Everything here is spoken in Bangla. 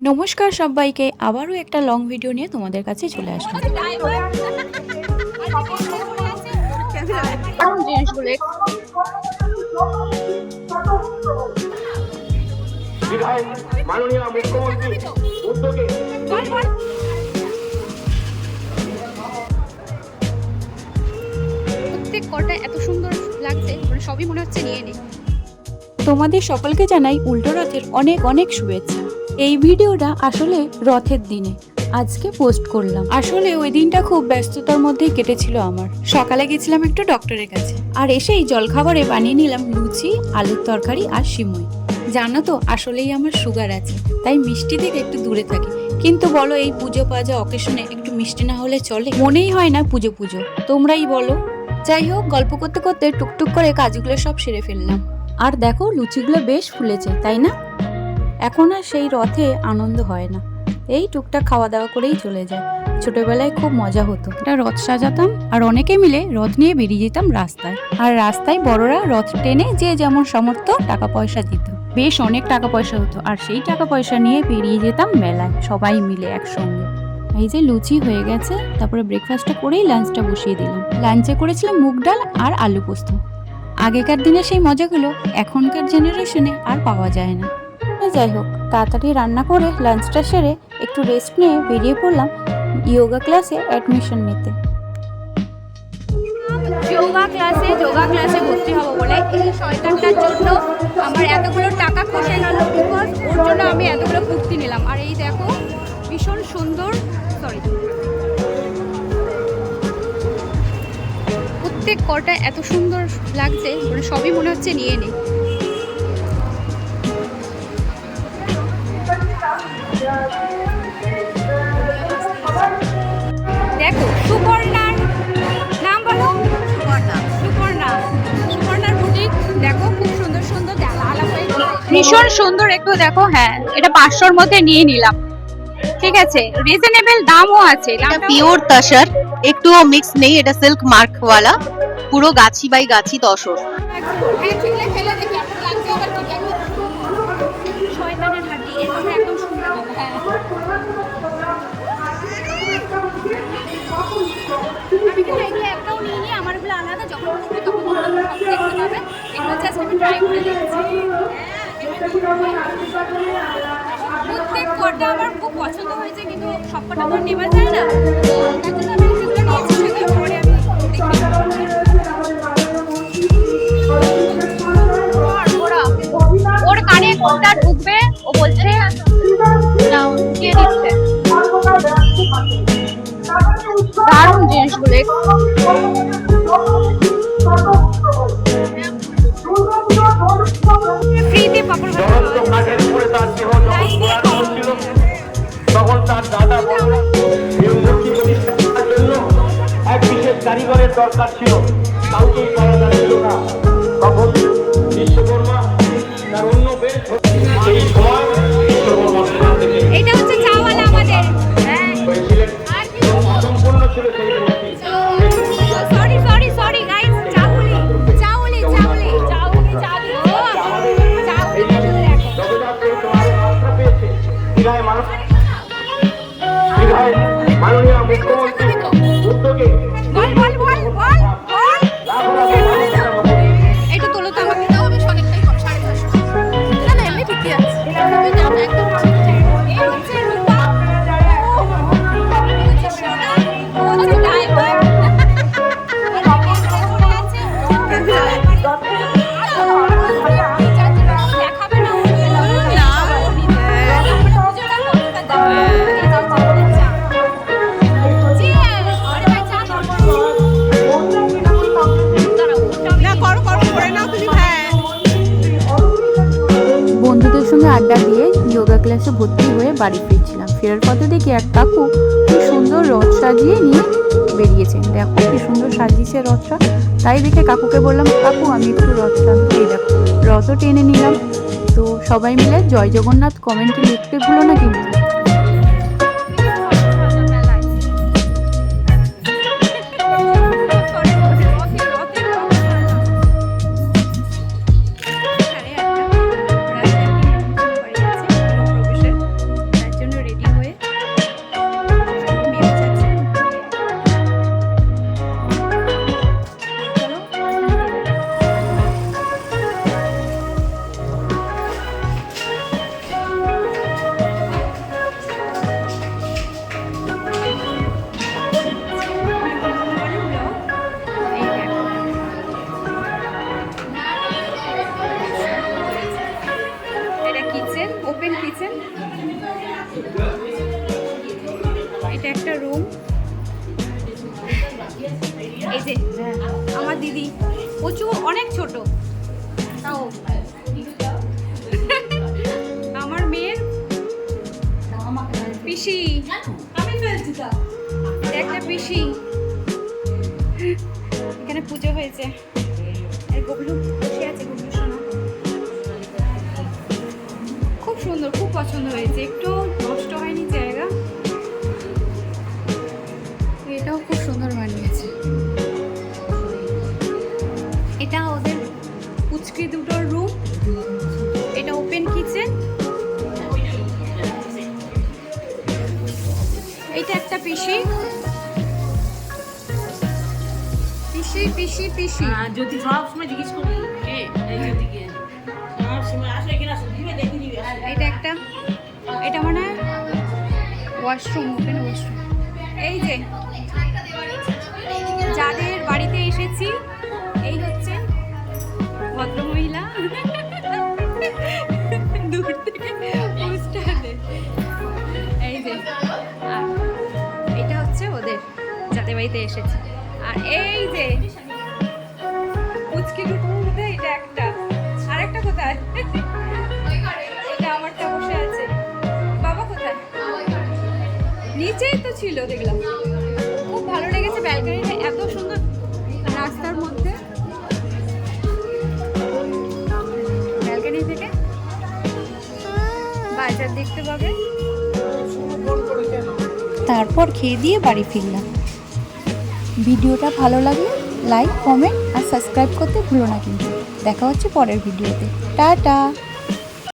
নমস্কার সবাইকে, আবারও একটা লং ভিডিও নিয়ে তোমাদের কাছে চলে আসলাম। প্রত্যেক কটা এত সুন্দর লাগছে, সবই মনে হচ্ছে নিয়ে নি। তোমাদের সকলকে জানাই উল্টো রথের অনেক অনেক শুভেচ্ছা। এই ভিডিওটা আসলে রথের দিনে আজকে পোস্ট করলাম। আসলে ওই দিনটা খুব ব্যস্ততার মধ্যেই কেটেছিল আমার। সকালে গেছিলাম একটু ডক্টরের কাছে, আর এসেই জলখাবারে বানিয়ে নিলাম লুচি, আলুর তরকারি আর সিমুই। জানো তো, আসলেই আমার সুগার আছে, তাই মিষ্টি থেকে একটু দূরে থাকি। কিন্তু বলো, এই পুজো পাজা অকেশনে একটু মিষ্টি না হলে চলে? মনেই হয় না পুজো পুজো, তোমরাই বলো। যাই হোক, গল্প করতে করতে টুকটুক করে কাজগুলো সব সেরে ফেললাম। আর দেখো, লুচিগুলো বেশ ফুলেছে, তাই না? এখন আর সেই রথে আনন্দ হয় না, এই টুকটাক খাওয়া দাওয়া করেই চলে যায়। ছোটবেলায় খুব মজা হতো, একটা রথ সাজাতাম আর অনেকে মিলে রথ নিয়ে বেরিয়ে যেতাম রাস্তায়। আর রাস্তায় বড়রা রথ টেনে যে যেমন সামর্থ্য টাকা পয়সা দিত, বেশ অনেক টাকা পয়সা হতো। আর সেই টাকা পয়সা নিয়ে বেরিয়ে যেতাম মেলায় সবাই মিলে একসঙ্গে। এই যে লুচি হয়ে গেছে, তারপরে ব্রেকফাস্টটা করেই লাঞ্চটা বসিয়ে দিলাম। লাঞ্চে করেছিলাম মুগ ডাল আর আলু পোস্ত। আগেকার দিনে সেই মজাগুলো এখনকার জেনারেশনে আর পাওয়া যায় না। যাই হোক, তাড়াতাড়ি রান্না করে লাঞ্চটা সেরে একটু রেস্ট নিয়ে বেরিয়ে পড়লাম যোগা ক্লাসে অ্যাডমিশন নিতে। যোগা ক্লাসে ভর্তি হবো বলে এই শয়তানটার জন্য আমার এতগুলো টাকা খসে গেল। বিকজ ওর জন্য আমি এতগুলো কুর্তি নিলাম। আর এই দেখো, ভীষণ সুন্দর, প্রত্যেক কটা এত সুন্দর লাগছে, সবই মনে হচ্ছে নিয়ে নি। দেখো, সুপর্ণার নাম বলো। সুপর্ণার বুটিক দেখো, খুব সুন্দর সুন্দর ভীষণ সুন্দর। একটু দেখো, হ্যাঁ, এটা 500-র মধ্যে নিয়ে নিলাম। ঠিক আছে, রিজনেবল দামও আছে। এটা পিওর তসর, একটুও মিক্স নেই। এটা সিল্ক মার্ক ওয়ালা, পুরো গাছি বাই গাছি তসর। শয়তানের হাড্ডি, এগুলো একদম সুন্দর। হ্যাঁ, আমি কিন্তু এগুলো একটাও নিয়ে আমার এগুলো আলাদা, যখন করবে তখন দেখতে পাবে। এগুলো জাস্ট আমি ট্রাই করে দিচ্ছি। প্রত্যেক কটা আমার খুব পছন্দ হয়েছে, কিন্তু সব কটা তো নেওয়া যায় না। তার জন্য আমি যেগুলো নিয়েছি সেগুলো পরে আমি ওর কানে কোনটা ঢুকবে ও বলছে নাও দিয়ে দিচ্ছে। দারুণ জিনিসগুলো। ফ্রিতে পাপড় তখন তার দাদা বড়রা এই মূর্তি প্রতিষ্ঠা করার জন্য এক বিশেষ কারিগরের দরকার ছিল, কাউকেই পাওয়া যাচ্ছিল না। তখন বিশ্বকর্মা তার অন্য বেশ সেই সময় বিশ্বকর্মার সেখান থেকে এটা হচ্ছে চাওয়ালা আমাদের হয়েছিলেন এবং অসম্পূর্ণ ছিল সেই মূর্তি। সরি গাইস, চাউলি মাননীয় মুখ্যমন্ত্রী উদ্যোগে এটা তোলো তো আমাকে দাও, আমি অনেকটাই কম 550। না এমনি ঠিকই আছে, একদম এই হচ্ছে রূপা, হচ্ছে সোনা, হচ্ছে ডায়মন্ড। দেখাবে না বন্ধুদের সঙ্গে আড্ডা দিয়ে যোগা ক্লাসে ভর্তি হয়ে বাড়ি ফিরছিলাম। ফেরার পথে দেখি এক কাকু কি সুন্দর রথ সাজিয়ে নিয়ে বেরিয়েছে। দেখো কি সুন্দর সাজিয়েছে রথটা। তাই দেখে কাকুকে বললাম, কাকু আমি একটু রথ টানতে। এই দেখো, রথও টেনে নিলাম। তো সবাই মিলে জয় জগন্নাথ কমেন্টে লিখতে ভুলো না কিন্তু। এটা একটা রুম। এই যে আমার দিদি প্রচুর অনেক ছোট, তাও আমার মেয়ের পিসি, একটা পিসি। এখানে পুজো হয়েছে, গবলু বসে আছে, গবলু শোনো। খুব সুন্দর, খুব পছন্দ হয়েছে, একটু নষ্ট হয়নি জায়গা। এটাও খুব সুন্দর বানিয়েছে। এটা ওদের পুচকি দুটোর রুম। এটা ওপেন কিচেন। এইটা একটা পিসি, পিসি পিসি পিসি। যদি সব সময় জিজ্ঞেস করি জ্যোতিকে সব সময় আসলে কিনা দিবে দেখে দিবে। এটা একটা, এটা মানে ওয়াশরুম, ওপেন ওয়াশরুম। এই যে যাদের বাড়িতে এসেছি, এই হচ্ছে ভদ্রমহিলা, দূর থেকে পোস্টার দেয়। এই যে, আর এটা হচ্ছে ওদের যাদের বাড়িতে এসেছি। আর এই যে পুচকি দুটোর মধ্যে এটা একটা, আর একটা কোথায়? এটা আমারটা বসে আছে। বাবা কোথায়? নিচেই তো ছিল, দেখলাম। খুব ভালো লেগেছে ব্যালকনিটা, এত সুন্দর রাস্তার মধ্যে। ব্যালকনি থেকে বাজার দেখতে পাবে। তারপর খেয়ে দিয়ে বাড়ি ফিরলাম। ভিডিওটা ভালো লাগলে লাইক, কমেন্ট আর সাবস্ক্রাইব করতে ভুলো না কিন্তু। দেখা হচ্ছে পরের ভিডিওতে। টাটা।